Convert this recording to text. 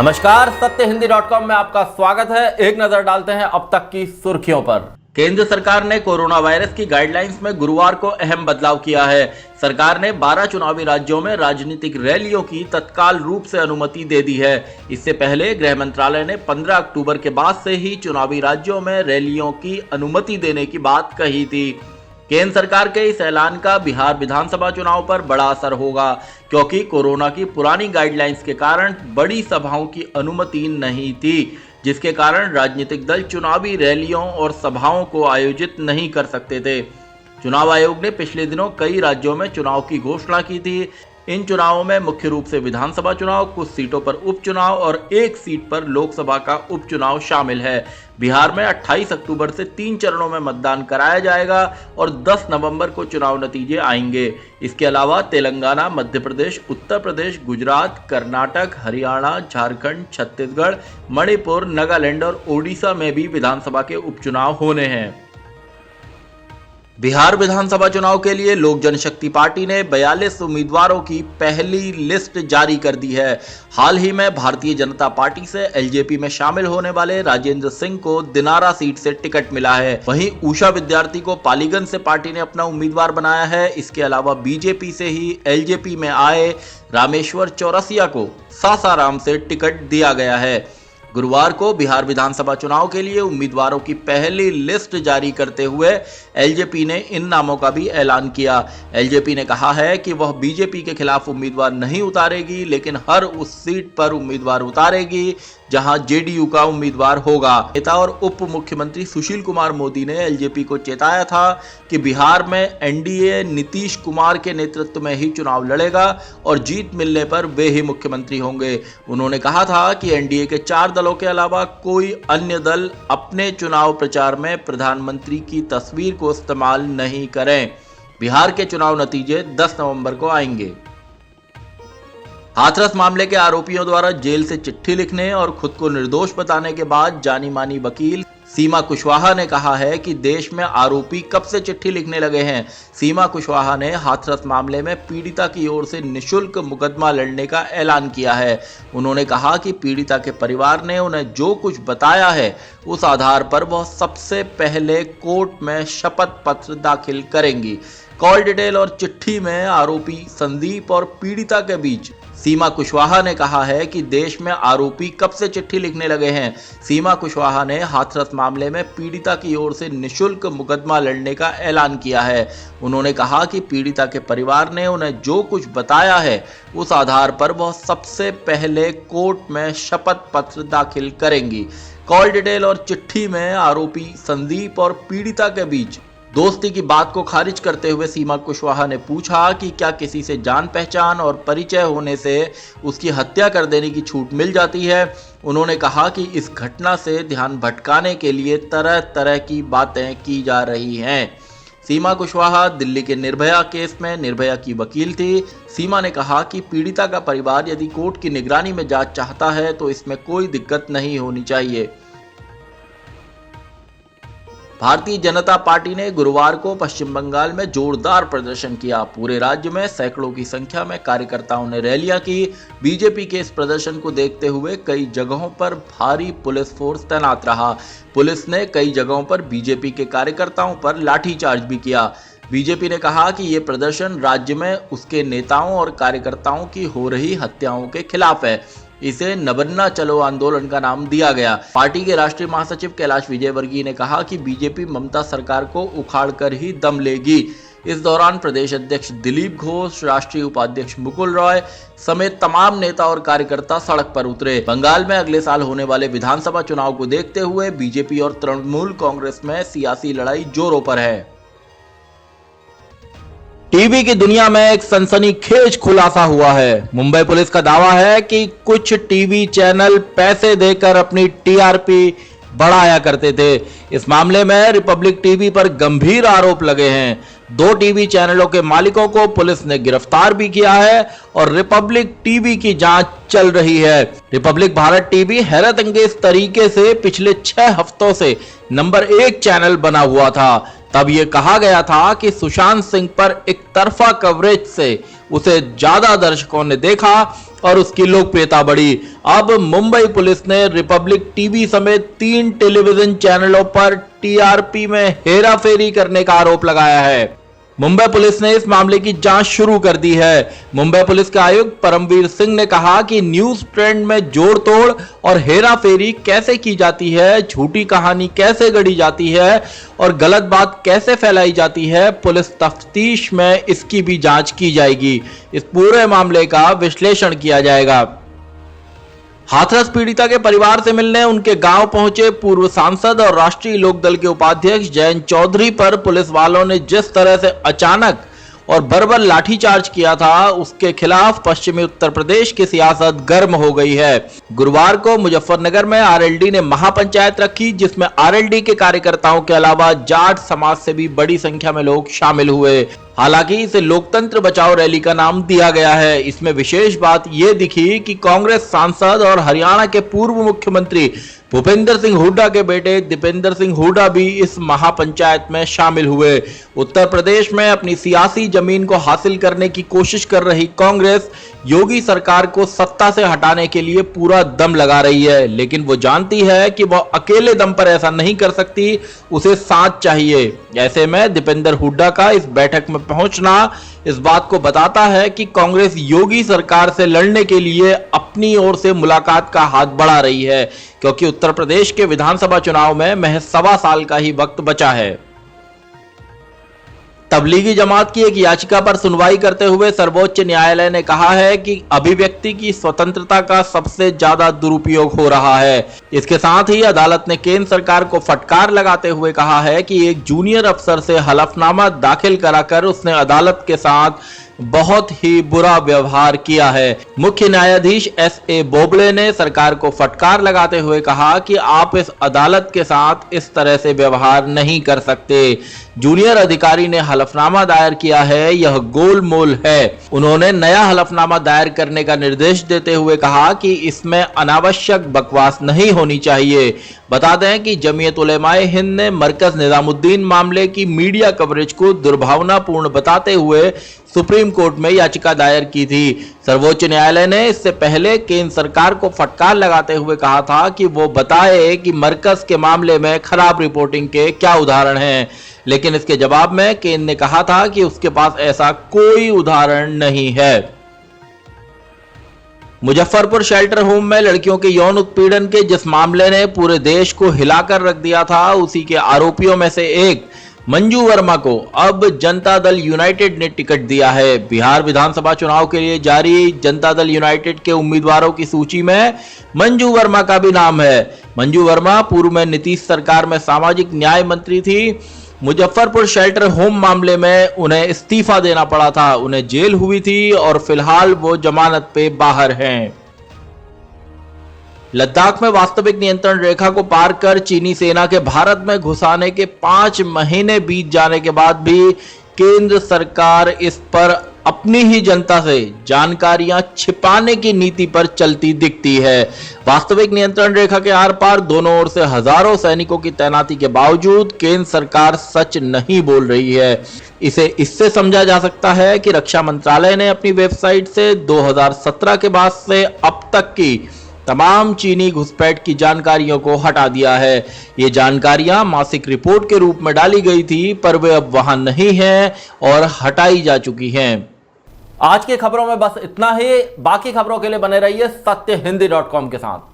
नमस्कार, सत्यहिंदी.com में आपका स्वागत है। एक नजर डालते हैं अब तक की सुर्खियों पर। केंद्र सरकार ने कोरोना वायरस की गाइडलाइंस में गुरुवार को अहम बदलाव किया है। सरकार ने 12 चुनावी राज्यों में राजनीतिक रैलियों की तत्काल रूप से अनुमति दे दी है। इससे पहले गृह मंत्रालय ने 15 अक्टूबर के बाद से ही चुनावी राज्यों में रैलियों की अनुमति देने की बात कही थी। केंद्र सरकार के इस ऐलान का बिहार विधानसभा चुनाव पर बड़ा असर होगा, क्योंकि कोरोना की पुरानी गाइडलाइंस के कारण बड़ी सभाओं की अनुमति नहीं थी, जिसके कारण राजनीतिक दल चुनावी रैलियों और सभाओं को आयोजित नहीं कर सकते थे। चुनाव आयोग ने पिछले दिनों कई राज्यों में चुनाव की घोषणा की थी। इन चुनावों में मुख्य रूप से विधानसभा चुनाव, कुछ सीटों पर उपचुनाव और एक सीट पर लोकसभा का उपचुनाव शामिल है। बिहार में 28 अक्टूबर से 3 चरणों में मतदान कराया जाएगा और 10 नवंबर को चुनाव नतीजे आएंगे। इसके अलावा तेलंगाना, मध्य प्रदेश, उत्तर प्रदेश, गुजरात, कर्नाटक, हरियाणा, झारखंड, छत्तीसगढ़, मणिपुर, नागालैंड और ओडिशा में भी विधानसभा के उपचुनाव होने हैं। बिहार विधानसभा चुनाव के लिए लोक जनशक्ति पार्टी ने 42 उम्मीदवारों की पहली लिस्ट जारी कर दी है। हाल ही में भारतीय जनता पार्टी से एलजेपी में शामिल होने वाले राजेंद्र सिंह को दिनारा सीट से टिकट मिला है। वहीं उषा विद्यार्थी को पालीगंज से पार्टी ने अपना उम्मीदवार बनाया है। इसके अलावा बीजेपी से ही एलजेपी में आए रामेश्वर चौरसिया को सासाराम से टिकट दिया गया है। गुरुवार को बिहार विधानसभा चुनाव के लिए उम्मीदवारों की पहली लिस्ट जारी करते हुए एलजेपी ने इन नामों का भी ऐलान किया। एलजेपी ने कहा है कि वह बीजेपी के खिलाफ उम्मीदवार नहीं उतारेगी, लेकिन हर उस सीट पर उम्मीदवार उतारेगी जहां जेडीयू का उम्मीदवार होगा। नेता और उप मुख्यमंत्री सुशील कुमार मोदी ने एलजेपी को चेताया था कि बिहार में एनडीए नीतीश कुमार के नेतृत्व में ही चुनाव लड़ेगा और जीत मिलने पर वे ही मुख्यमंत्री होंगे। उन्होंने कहा था कि एनडीए के 4 दलों के अलावा कोई अन्य दल अपने चुनाव प्रचार में प्रधानमंत्री की तस्वीर को इस्तेमाल नहीं करें। बिहार के चुनाव नतीजे 10 नवंबर को आएंगे। हाथरस मामले के आरोपियों द्वारा जेल से चिट्ठी लिखने और खुद को निर्दोष बताने के बाद जानी मानी वकील सीमा कुशवाहा ने कहा है कि देश में आरोपी कब से चिट्ठी लिखने लगे हैं। सीमा कुशवाहा ने हाथरस मामले में पीड़िता की ओर से निशुल्क मुकदमा लड़ने का ऐलान किया है। उन्होंने कहा कि पीड़िता के परिवार ने उन्हें जो कुछ बताया है उस आधार पर वह सबसे पहले कोर्ट में शपथ पत्र दाखिल करेंगी। कॉल डिटेल और चिट्ठी में आरोपी संदीप और पीड़िता के बीच सीमा कुशवाहा ने कहा है कि देश में आरोपी कब से चिट्ठी लिखने लगे हैं। सीमा कुशवाहा ने हाथरस मामले में पीड़िता की ओर से निशुल्क मुकदमा लड़ने का ऐलान किया है। उन्होंने कहा कि पीड़िता के परिवार ने उन्हें जो कुछ बताया है उस आधार पर वह सबसे पहले कोर्ट में शपथ पत्र दाखिल करेंगी। कॉल डिटेल और चिट्ठी में आरोपी संदीप और पीड़िता के बीच दोस्ती की बात को खारिज करते हुए सीमा कुशवाहा ने पूछा कि क्या किसी से जान पहचान और परिचय होने से उसकी हत्या कर देने की छूट मिल जाती है। उन्होंने कहा कि इस घटना से ध्यान भटकाने के लिए तरह तरह की बातें की जा रही हैं। सीमा कुशवाहा दिल्ली के निर्भया केस में निर्भया की वकील थी। सीमा ने कहा कि पीड़िता का परिवार यदि कोर्ट की निगरानी में जांच चाहता है तो इसमें कोई दिक्कत नहीं होनी चाहिए। भारतीय जनता पार्टी ने गुरुवार को पश्चिम बंगाल में जोरदार प्रदर्शन किया। पूरे राज्य में सैकड़ों की संख्या में कार्यकर्ताओं ने रैलियां की। बीजेपी के इस प्रदर्शन को देखते हुए कई जगहों पर भारी पुलिस फोर्स तैनात रहा। पुलिस ने कई जगहों पर बीजेपी के कार्यकर्ताओं पर लाठीचार्ज भी किया। बीजेपी ने कहा कि ये प्रदर्शन राज्य में उसके नेताओं और कार्यकर्ताओं की हो रही हत्याओं के खिलाफ है। इसे नबन्ना चलो आंदोलन का नाम दिया गया। पार्टी के राष्ट्रीय महासचिव कैलाश विजयवर्गीय ने कहा कि बीजेपी ममता सरकार को उखाड़कर ही दम लेगी। इस दौरान प्रदेश अध्यक्ष दिलीप घोष, राष्ट्रीय उपाध्यक्ष मुकुल रॉय समेत तमाम नेता और कार्यकर्ता सड़क पर उतरे। बंगाल में अगले साल होने वाले विधानसभा चुनाव को देखते हुए बीजेपी और तृणमूल कांग्रेस में सियासी लड़ाई जोरों पर है। टीवी की दुनिया में एक सनसनीखेज खुलासा हुआ है। मुंबई पुलिस का दावा है कि कुछ टीवी चैनल पैसे देकर अपनी टीआरपी बढ़ाया करते थे। इस मामले में रिपब्लिक टीवी पर गंभीर आरोप लगे हैं। 2 टीवी चैनलों के मालिकों को पुलिस ने गिरफ्तार भी किया है और रिपब्लिक टीवी की जांच चल रही है। रिपब्लिक भारत टीवी हैरत अंगेज तरीके से पिछले 6 हफ्तों से नंबर 1 चैनल बना हुआ था। तब यह कहा गया था कि सुशांत सिंह पर एक तरफा कवरेज से उसे ज्यादा दर्शकों ने देखा और उसकी लोकप्रियता बढ़ी। अब मुंबई पुलिस ने रिपब्लिक टीवी समेत 3 टेलीविजन चैनलों पर टीआरपी में हेराफेरी करने का आरोप लगाया है। मुंबई पुलिस ने इस मामले की जांच शुरू कर दी है। मुंबई पुलिस के आयुक्त परमवीर सिंह ने कहा कि न्यूज ट्रेंड में जोड़ तोड़ और हेराफेरी कैसे की जाती है, झूठी कहानी कैसे गढ़ी जाती है और गलत बात कैसे फैलाई जाती है, पुलिस तफ्तीश में इसकी भी जांच की जाएगी। इस पूरे मामले का विश्लेषण किया जाएगा। हाथरस पीड़िता के परिवार से मिलने उनके गांव पहुंचे पूर्व सांसद और राष्ट्रीय लोकदल के उपाध्यक्ष जयंत चौधरी पर पुलिस वालों ने जिस तरह से अचानक और बर्बर लाठीचार्ज किया था, उसके खिलाफ पश्चिमी उत्तर प्रदेश की सियासत गर्म हो गई है। गुरुवार को मुजफ्फरनगर में आरएलडी ने महापंचायत रखी, जिसमें आरएलडी के कार्यकर्ताओं के अलावा जाट समाज से भी बड़ी संख्या में लोग शामिल हुए। हालांकि इसे लोकतंत्र बचाओ रैली का नाम दिया गया है। इसमें विशेष बात यह दिखी कि कांग्रेस सांसद और हरियाणा के पूर्व मुख्यमंत्री भूपेंद्र सिंह हुड्डा के बेटे दीपेंद्र सिंह हुड्डा भी इस महापंचायत में शामिल हुए। उत्तर प्रदेश में अपनी सियासी जमीन को हासिल करने की कोशिश कर रही कांग्रेस योगी सरकार को सत्ता से हटाने के लिए पूरा दम लगा रही है, लेकिन वो जानती है कि वो अकेले दम पर ऐसा नहीं कर सकती, उसे साथ चाहिए। ऐसे में दीपेंद्र हुड्डा का इस बैठक में पहुंचना इस बात को बताता है कि कांग्रेस योगी सरकार से लड़ने के लिए अपनी ओर से मुलाकात का हाथ बढ़ा रही है, क्योंकि उत्तर प्रदेश के विधानसभा चुनाव में महज 1.25 साल का ही वक्त बचा है। तबलीगी जमात की एक याचिका पर सुनवाई करते हुए सर्वोच्च न्यायालय ने कहा है कि अभिव्यक्ति की स्वतंत्रता का सबसे ज्यादा दुरुपयोग हो रहा है। इसके साथ ही अदालत ने केंद्र सरकार को फटकार लगाते हुए कहा है कि एक जूनियर अफसर से हलफनामा दाखिल कराकर उसने अदालत के साथ बहुत ही बुरा व्यवहार किया है। मुख्य न्यायाधीश एस.ए. बोबड़े ने सरकार को फटकार लगाते हुए कहा कि आप इस अदालत के साथ इस तरह से व्यवहार नहीं कर सकते। जूनियर अधिकारी ने हलफनामा दायर किया है, यह गोलमोल है। उन्होंने नया हलफनामा दायर करने का निर्देश देते हुए कहा कि इसमें अनावश्यक बकवास नहीं होनी चाहिए। बता दें कि जमीयत उलेमाए हिंद ने मरकज निजामुद्दीन मामले की मीडिया कवरेज को दुर्भावनापूर्ण बताते हुए सुप्रीम कोर्ट में याचिका दायर की थी। सर्वोच्च न्यायालय ने इससे पहले केंद्र सरकार को फटकार लगाते हुए कहा था कि वो बताए कि मरकज के मामले में खराब रिपोर्टिंग के क्या उदाहरण हैं, लेकिन इसके जवाब में केंद्र ने कहा था कि उसके पास ऐसा कोई उदाहरण नहीं है। मुजफ्फरपुर शेल्टर होम में लड़कियों के यौन उत्पीड़न के जिस मामले ने पूरे देश को हिलाकर रख दिया था, उसी के आरोपियों में से एक मंजू वर्मा को अब जनता दल यूनाइटेड ने टिकट दिया है। बिहार विधानसभा चुनाव के लिए जारी जनता दल यूनाइटेड के उम्मीदवारों की सूची में मंजू वर्मा का भी नाम है। मंजू वर्मा पूर्व में नीतीश सरकार में सामाजिक न्याय मंत्री थी। मुजफ्फरपुर शेल्टर होम मामले में उन्हें इस्तीफा देना पड़ा था, उन्हें जेल हुई थी और फिलहाल वो जमानत पे बाहर हैं। लद्दाख में वास्तविक नियंत्रण रेखा को पार कर चीनी सेना के भारत में घुसाने के 5 महीने बीत जाने के बाद भी केंद्र सरकार इस पर अपनी ही जनता से जानकारियां छिपाने की नीति पर चलती दिखती है। वास्तविक नियंत्रण रेखा के आर पार दोनों ओर से हजारों सैनिकों की तैनाती के बावजूद केंद्र सरकार सच नहीं बोल रही है। इसे इससे समझा जा सकता है कि रक्षा मंत्रालय ने अपनी वेबसाइट से 2017 के बाद से अब तक की तमाम चीनी घुसपैठ की जानकारियों को हटा दिया है। ये जानकारियां मासिक रिपोर्ट के रूप में डाली गई थी, पर वे अब वहां नहीं हैं और हटाई जा चुकी हैं। आज की खबरों में बस इतना ही। बाकी खबरों के लिए बने रहिए सत्यहिंदी.com के साथ।